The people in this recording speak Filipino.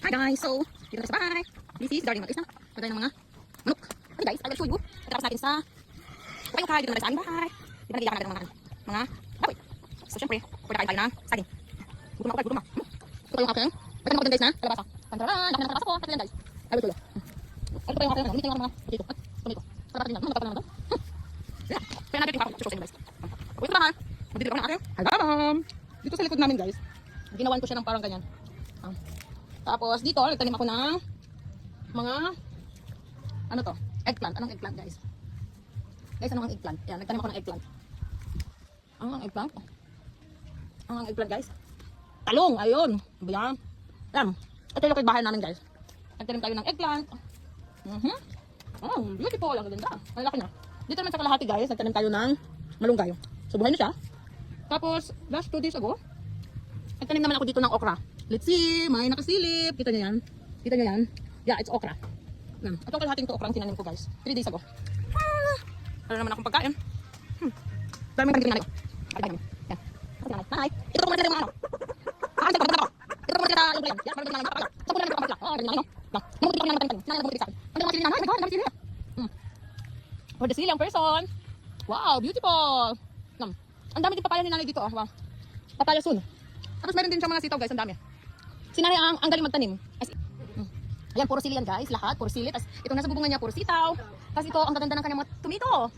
Hi guys, so dito na sa bahay. This is garden mag-is na. Pagay ng mga manok. Okay guys, I will show you. Pagkatapos natin sa payuka, dito na sa aming bahay. Di ba nagiyakan natin ng mga baboy. So syempre, pwede kain tayo ng saging. Gutom ako guys, gutom na. Ito yung aking. Pagkatapos natin guys na kalabasa. Tantaran, dami ng kalabasa ko. Tatlo yan guys. I will show you. Ito yung aking, hindi tayo mga potato. Tomato. Kalabasa din yan. Magkapal naman ito. Yeah. Kaya natin yung ako. Show sa inyo guys. Wait naman. Magdito ako ng aking alam. Dito sa likod namin guys. Ginawan ko siya ng parang ganyan. Tapos dito, nagtanim ako ng mga ano to? Eggplant. Anong eggplant guys? Guys, ano ang eggplant? Yan, nagtanim ako ng eggplant. Ang eggplant? Ang eggplant guys? Talong, ayun. Yan. Yan. Ito yung bahay namin guys. Nagtanim tayo ng eggplant. Oh, beautiful. Ang ganda. Ang laki na. Dito naman sa kalahati guys, nagtanim tayo ng malunggay. So buhay na siya. Tapos, last 2 days ago, nagtanim naman ako dito ng okra. Let's see, may nakasilip. Kita niyo yan? Kita niyo yan? Yeah, it's okra. Itong kalahating to okra ang tinanim ko guys. 3 days ago. Ano naman akong pagkain. Dami kang ginagawa. Yan. Hi. Ito ko muna sila yung mga ano. Ito ko muna sila yung yan. Ito ko muna sila yung mga ito ko muna sila yung mga ganyan. Namuti ko na naman. Namuti sa akin. Ano naman sila yung mga sila? For the silang person. Wow, beautiful. Ang dami din papaya ni nanay dito. Wow. Papaya soon. Tapos meron din siya mga sitaw guys. Ang dami. Si nanay ang galing magtanim. Ayan, puro sili yan guys. Lahat, puro sili. Tapos itong nasa bubungan niya, puro sitaw. Tapos ito, ang gaganda ng kanyang mga tomato.